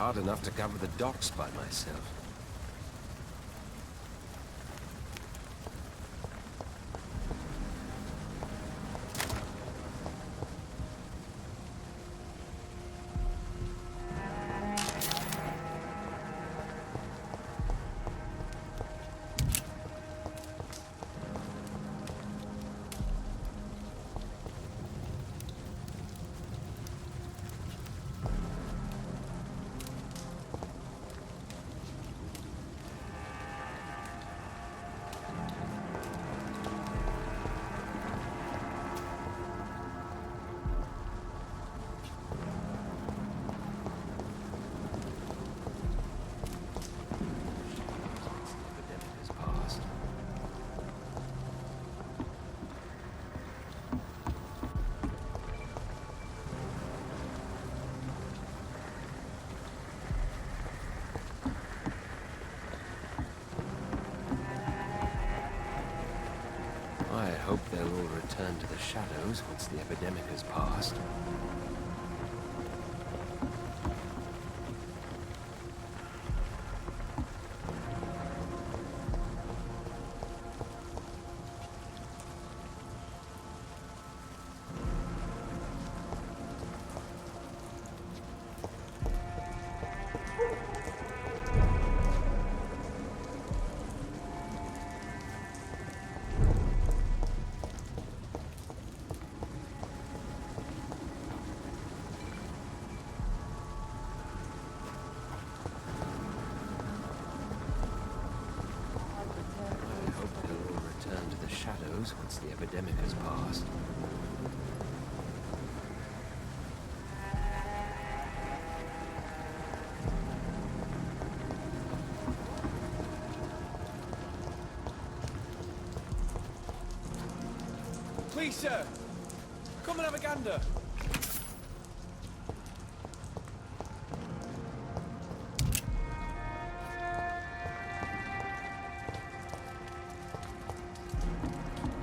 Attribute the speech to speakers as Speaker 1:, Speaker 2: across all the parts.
Speaker 1: hard enough to cover the docks by myself. I hope they'll all return to the shadows once the epidemic has passed. Once the epidemic has passed.
Speaker 2: Please, sir, come and have a gander.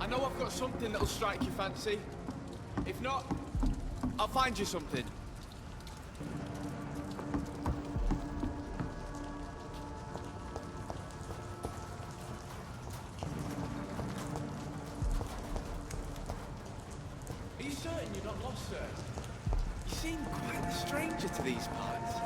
Speaker 2: I know I've got something that'll strike your fancy. If not, I'll find you something. Are you certain you're not lost, sir? You seem quite a stranger to these parts.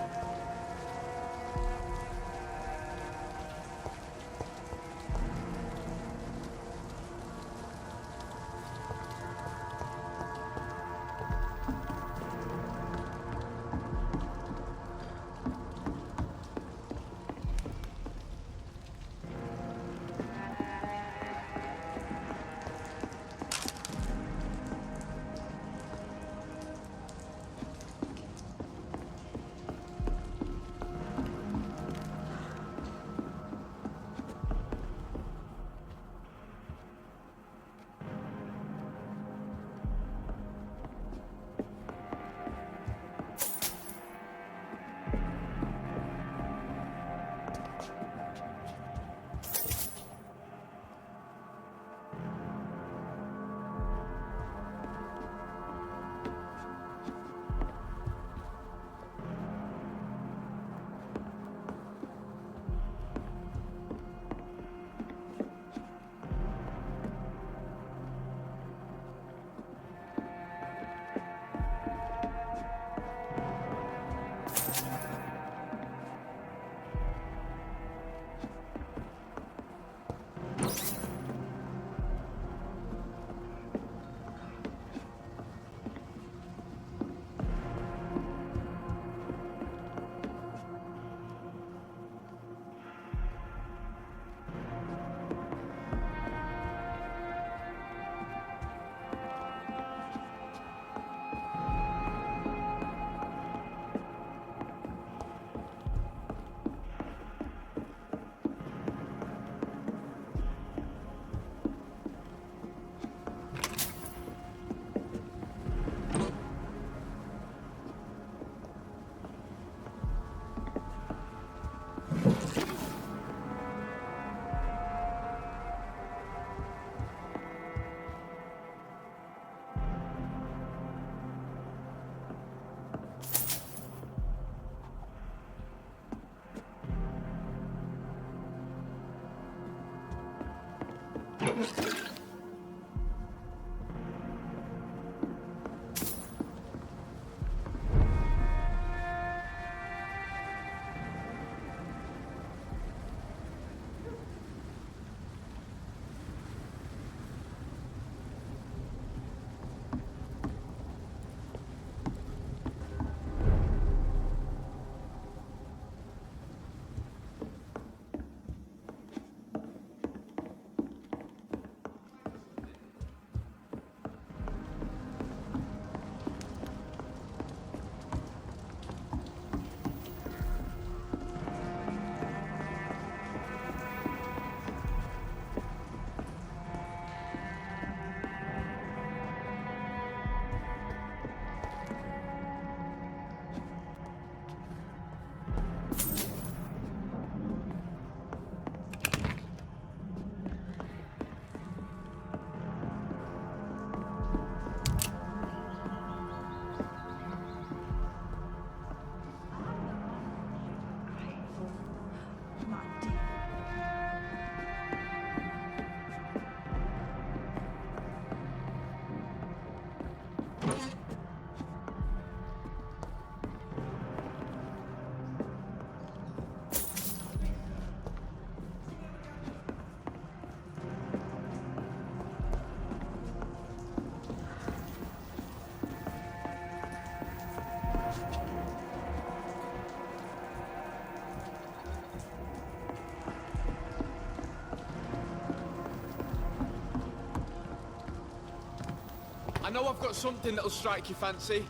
Speaker 2: I know I've got something that'll strike your fancy.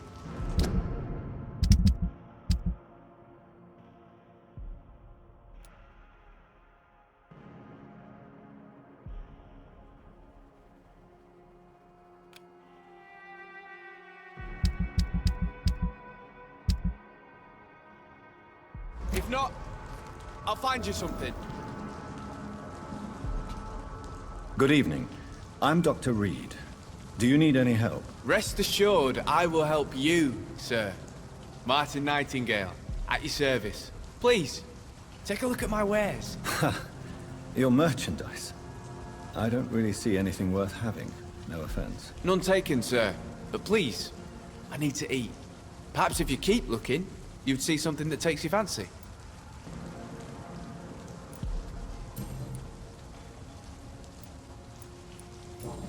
Speaker 2: If not, I'll find you something.
Speaker 3: Good evening. I'm Dr. Reed. Do you need any help?
Speaker 2: Rest assured, I will help you, sir. Martin Nightingale, at your service. Please, take a look at my wares.
Speaker 3: Your merchandise. I don't really see anything worth having. No offense.
Speaker 2: None taken, sir. But please, I need to eat. Perhaps if you keep looking, you'd see something that takes your fancy.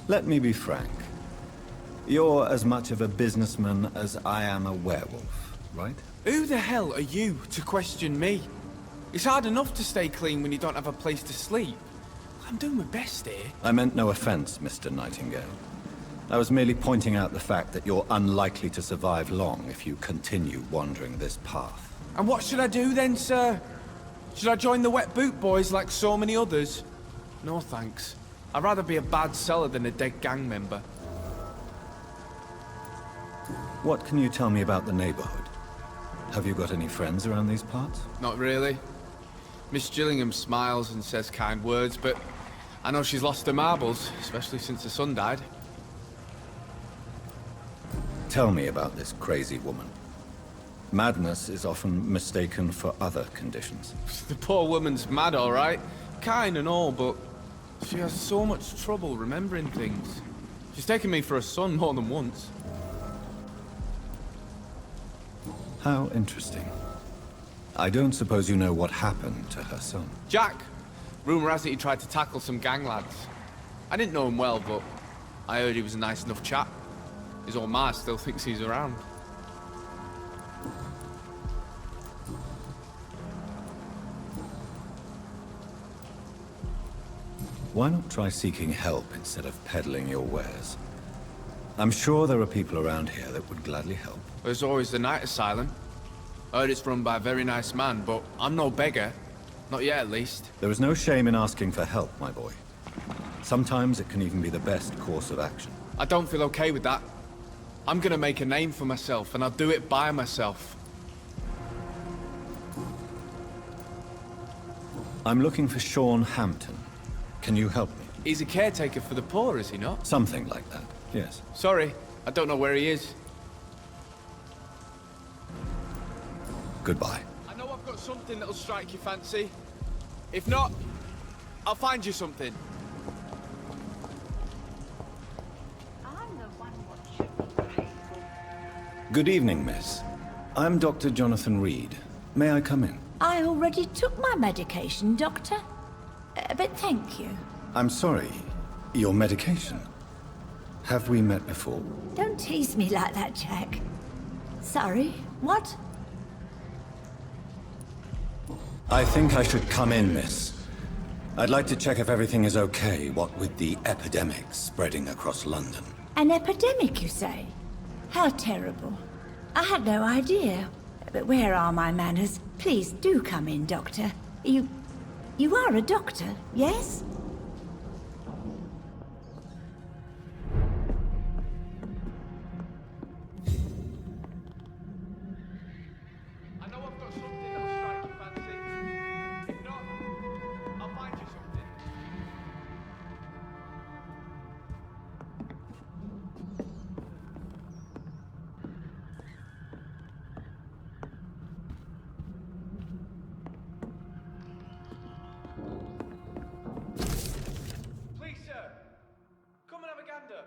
Speaker 3: Let me be frank. You're as much of a businessman as I am a werewolf, right?
Speaker 2: Who the hell are you to question me? It's hard enough to stay clean when you don't have a place to sleep. I'm doing my best here.
Speaker 3: I meant no offense, Mr. Nightingale. I was merely pointing out the fact that you're unlikely to survive long if you continue wandering this path.
Speaker 2: And what should I do then, sir? Should I join the Wet Boot Boys like so many others? No thanks. I'd rather be a bad seller than a dead gang member.
Speaker 3: What can you tell me about the neighborhood? Have you got any friends around these parts?
Speaker 2: Not really. Miss Gillingham smiles and says kind words, but I know she's lost her marbles, especially since her son died.
Speaker 3: Tell me about this crazy woman. Madness is often mistaken for other conditions.
Speaker 2: The poor woman's mad, all right. Kind and all, but she has so much trouble remembering things. She's taken me for a son more than once.
Speaker 3: How interesting. I don't suppose you know what happened to her son.
Speaker 2: Jack! Rumour has it he tried to tackle some gang lads. I didn't know him well, but I heard he was a nice enough chap. His old ma still thinks he's around.
Speaker 3: Why not try seeking help instead of peddling your wares? I'm sure there are people around here that would gladly help.
Speaker 2: There's always the night asylum. I heard it's run by a very nice man, but I'm no beggar. Not yet, at least.
Speaker 3: There is no shame in asking for help, my boy. Sometimes it can even be the best course of action.
Speaker 2: I don't feel okay with that. I'm gonna make a name for myself, and I'll do it by myself.
Speaker 3: I'm looking for Sean Hampton. Can you help me?
Speaker 2: He's a caretaker for the poor, is he not?
Speaker 3: Something like that, yes.
Speaker 2: Sorry, I don't know where he is.
Speaker 3: Goodbye.
Speaker 2: I know I've got something that'll strike your fancy. If not, I'll find you something.
Speaker 3: Good evening, miss. I'm Dr. Jonathan Reed. May I come in?
Speaker 4: I already took my medication, Doctor. But thank you.
Speaker 3: I'm sorry. Your medication? Have we met before?
Speaker 4: Don't tease me like that, Jack. Sorry, what?
Speaker 3: I think I should come in, miss. I'd like to check if everything is okay, what with the epidemic spreading across London.
Speaker 4: An epidemic, you say? How terrible. I had no idea. But where are my manners? Please do come in, Doctor. You are a doctor, yes?
Speaker 2: I know I've got something that'll strike your fancy. If not, I'll find you something. Please, sir, come and have a gander.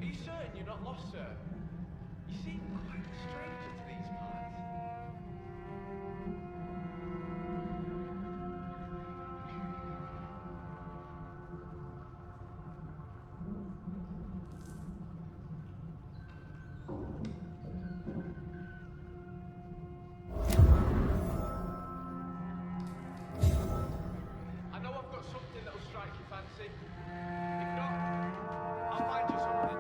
Speaker 2: Are you certain you're not lost, sir? You seem quite a stranger to these parts. I know I've got something that'll strike your fancy. If not, I'll find you something.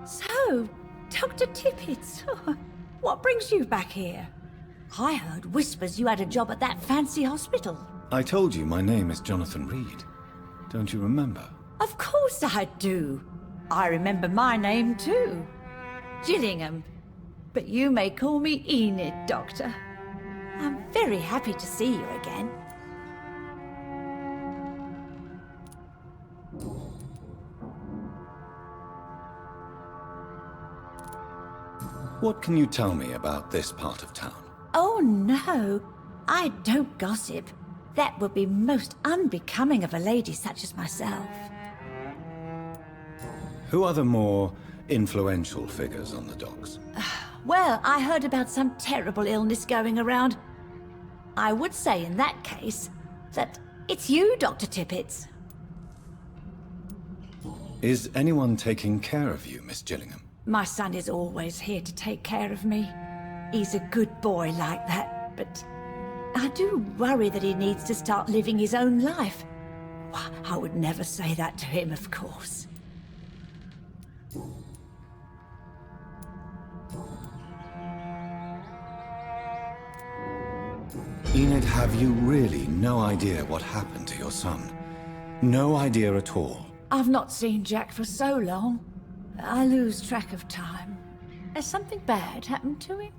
Speaker 4: So, Dr. Tippett, what brings you back here? I heard whispers you had a job at that fancy hospital.
Speaker 3: I told you my name is Jonathan Reed. Don't you remember?
Speaker 4: Of course I do. I remember my name too. Gillingham. But you may call me Enid, Doctor. I'm very happy to see you again.
Speaker 3: What can you tell me about this part of town?
Speaker 4: Oh no, I don't gossip. That would be most unbecoming of a lady such as myself.
Speaker 3: Who are the more influential figures on the docks?
Speaker 4: Well, I heard about some terrible illness going around. I would say in that case that it's you, Dr. Tippett.
Speaker 3: Is anyone taking care of you, Miss Gillingham?
Speaker 4: My son is always here to take care of me. He's a good boy like that, but I do worry that he needs to start living his own life. I would never say that to him, of course.
Speaker 3: Enid, have you really no idea what happened to your son? No idea at all?
Speaker 4: I've not seen Jack for so long. I lose track of time. Has something bad happened to him?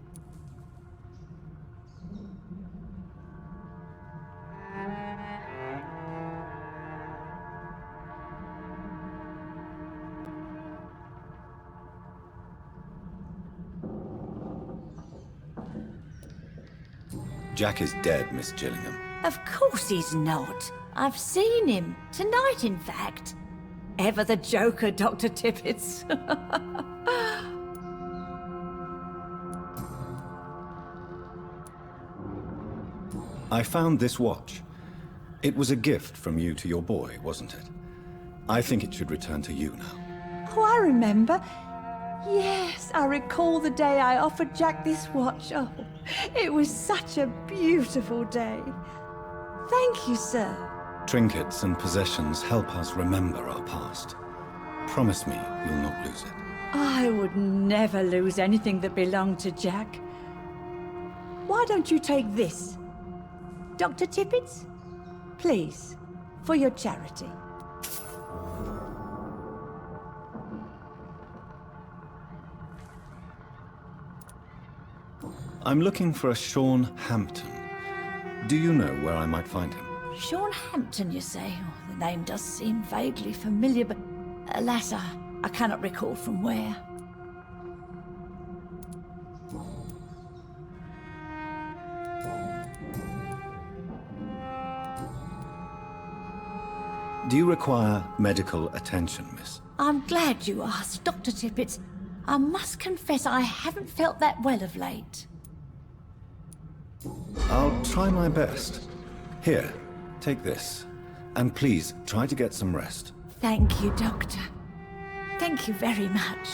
Speaker 3: Jack is dead, Miss Gillingham.
Speaker 4: Of course he's not. I've seen him. Tonight, in fact. Ever the joker, Dr. Tippett.
Speaker 3: I found this watch. It was a gift from you to your boy, wasn't it? I think it should return to you now.
Speaker 4: Oh, I remember. Yes, I recall the day I offered Jack this watch. Oh, it was such a beautiful day. Thank you, sir.
Speaker 3: Trinkets and possessions help us remember our past. Promise me you'll not lose it.
Speaker 4: I would never lose anything that belonged to Jack. Why don't you take this? Dr. Tippett's? Please, for your charity.
Speaker 3: I'm looking for a Sean Hampton. Do you know where I might find him?
Speaker 4: Sean Hampton, you say? Oh, the name does seem vaguely familiar, but alas, I cannot recall from where.
Speaker 3: Do you require medical attention, miss?
Speaker 4: I'm glad you asked, Dr. Tippett. I must confess I haven't felt that well of late.
Speaker 3: I'll try my best. Here, take this. And please, try to get some rest.
Speaker 4: Thank you, Doctor. Thank you very much.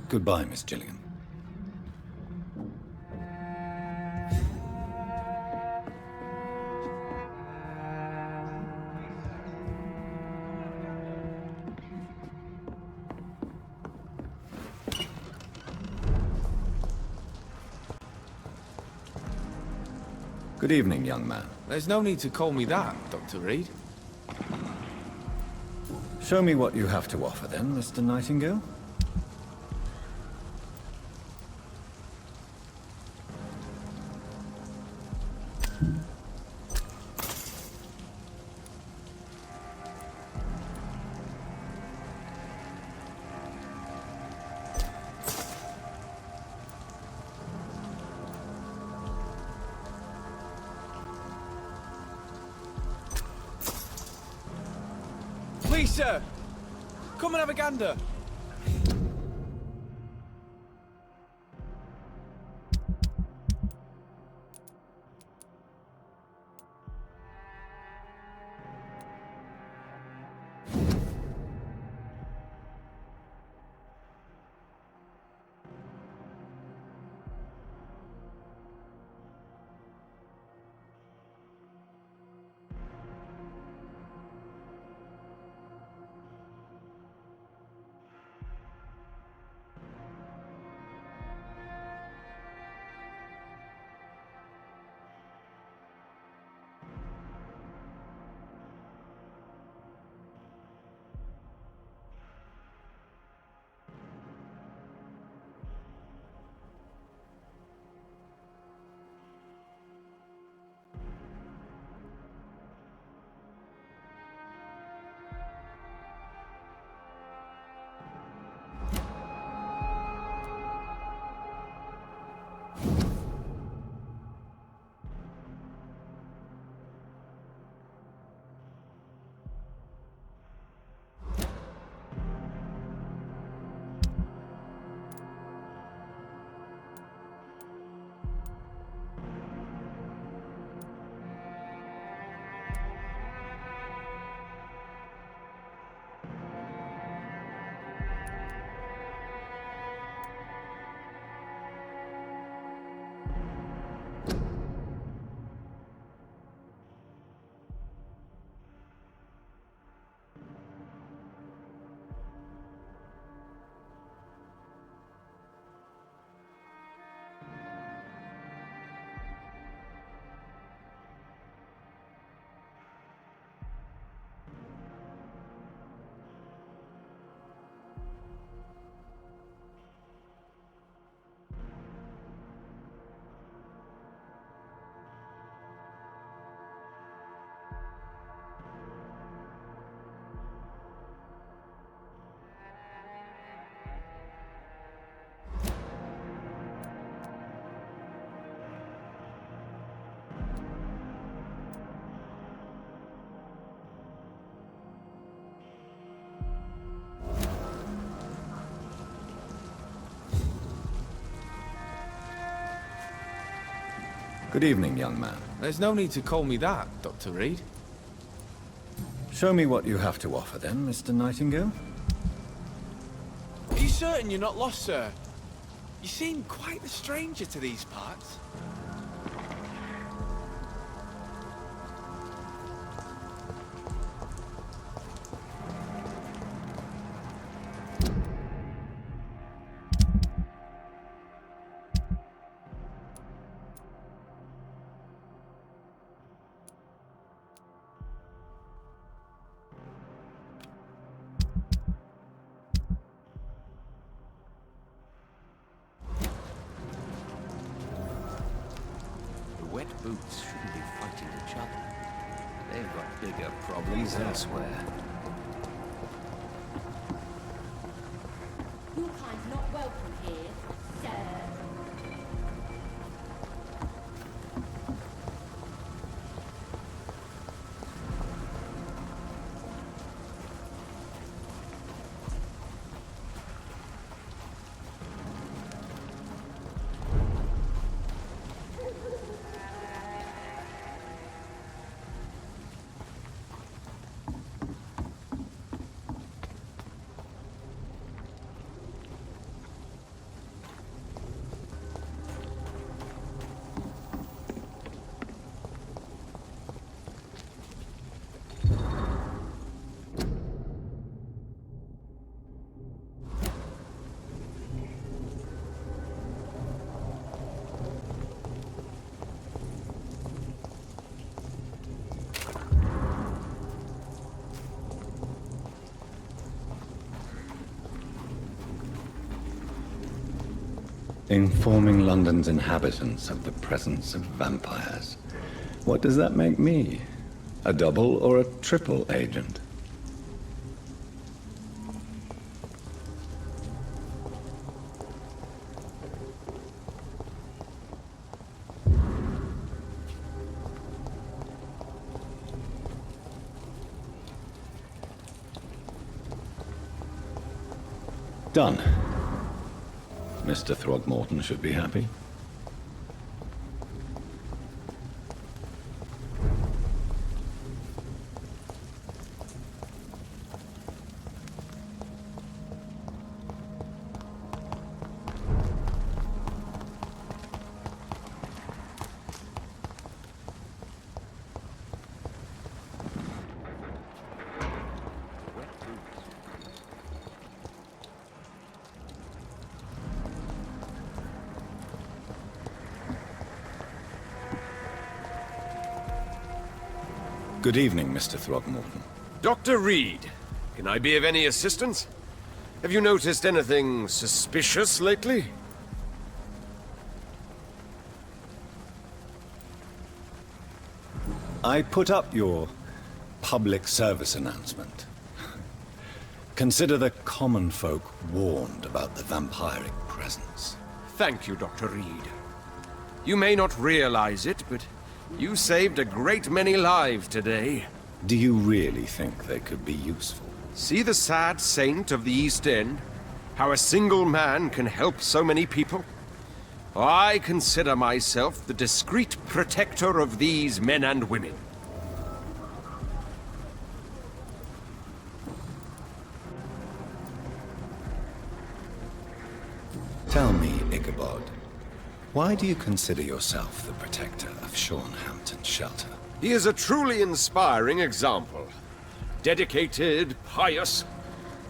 Speaker 3: Goodbye, Miss Gilligan. Good evening, young man.
Speaker 2: There's no need to call me that, Dr. Reed.
Speaker 3: Show me what you have to offer then, Mr. Nightingale.
Speaker 2: Please, sir! Come and have a gander!
Speaker 3: Good evening, young man.
Speaker 2: There's no need to call me that, Dr. Reed.
Speaker 3: Show me what you have to offer then, Mr. Nightingale.
Speaker 2: Are you certain you're not lost, sir? You seem quite the stranger to these parts.
Speaker 1: Wet boots shouldn't be fighting each other. They've got bigger problems elsewhere.
Speaker 5: Your kind's not welcome here, sir.
Speaker 3: Informing London's inhabitants of the presence of vampires. What does that make me? A double or a triple agent? Done. Mr. Throgmorton should be happy. Good evening, Mr. Throgmorton.
Speaker 6: Dr. Reed, can I be of any assistance? Have you noticed anything suspicious lately?
Speaker 3: I put up your public service announcement. Consider the common folk warned about the vampiric presence.
Speaker 6: Thank you, Dr. Reed. You may not realize it, but you saved a great many lives today.
Speaker 3: Do you really think they could be useful?
Speaker 6: See the sad saint of the East End? How a single man can help so many people? I consider myself the discreet protector of these men and women.
Speaker 3: Tell me, Ichabod, why do you consider yourself the protector of Hampton's shelter?
Speaker 6: He is a truly inspiring example. Dedicated, pious.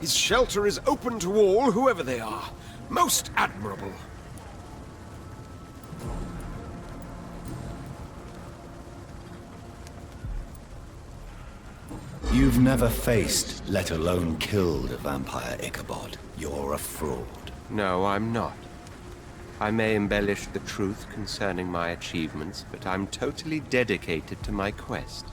Speaker 6: His shelter is open to all, whoever they are. Most admirable.
Speaker 3: You've never faced, let alone killed, a vampire, Ichabod. You're a fraud.
Speaker 1: No, I'm not. I may embellish the truth concerning my achievements, but I'm totally dedicated to my quest.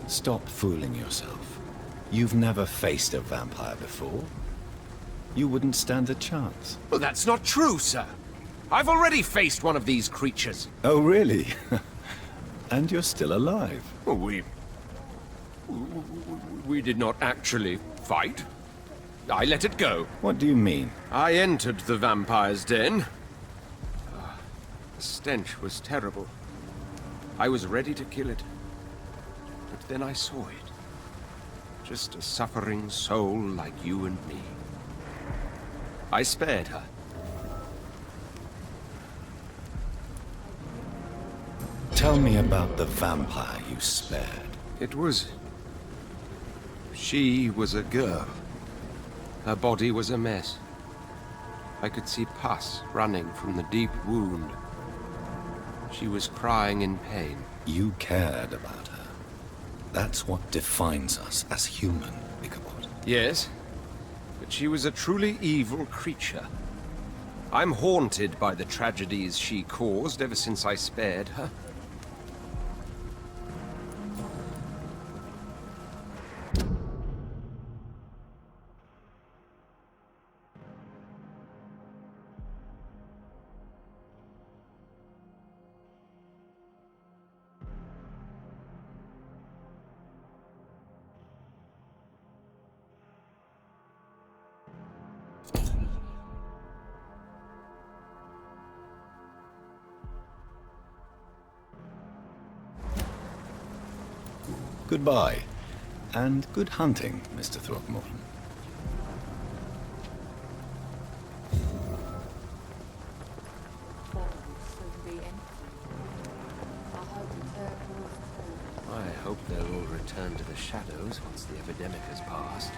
Speaker 3: Stop fooling yourself. You've never faced a vampire before. You wouldn't stand a chance.
Speaker 6: Well, that's not true, sir. I've already faced one of these creatures.
Speaker 3: Oh, really? And you're still alive.
Speaker 6: Well, we We did not actually fight. I let it go.
Speaker 3: What do you mean?
Speaker 6: I entered the vampire's den. The stench was terrible. I was ready to kill it. But then I saw it. Just a suffering soul like you and me. I spared her.
Speaker 3: Tell me about the vampire you spared.
Speaker 6: It was... She was a girl. Her body was a mess. I could see pus running from the deep wound. She was crying in pain.
Speaker 3: You cared about her. That's what defines us as human, Ichabod.
Speaker 6: Yes, but she was a truly evil creature. I'm haunted by the tragedies she caused ever since I spared her.
Speaker 3: Goodbye, and good hunting, Mr. Throckmorton.
Speaker 1: I hope they'll all return to the shadows once the epidemic has passed.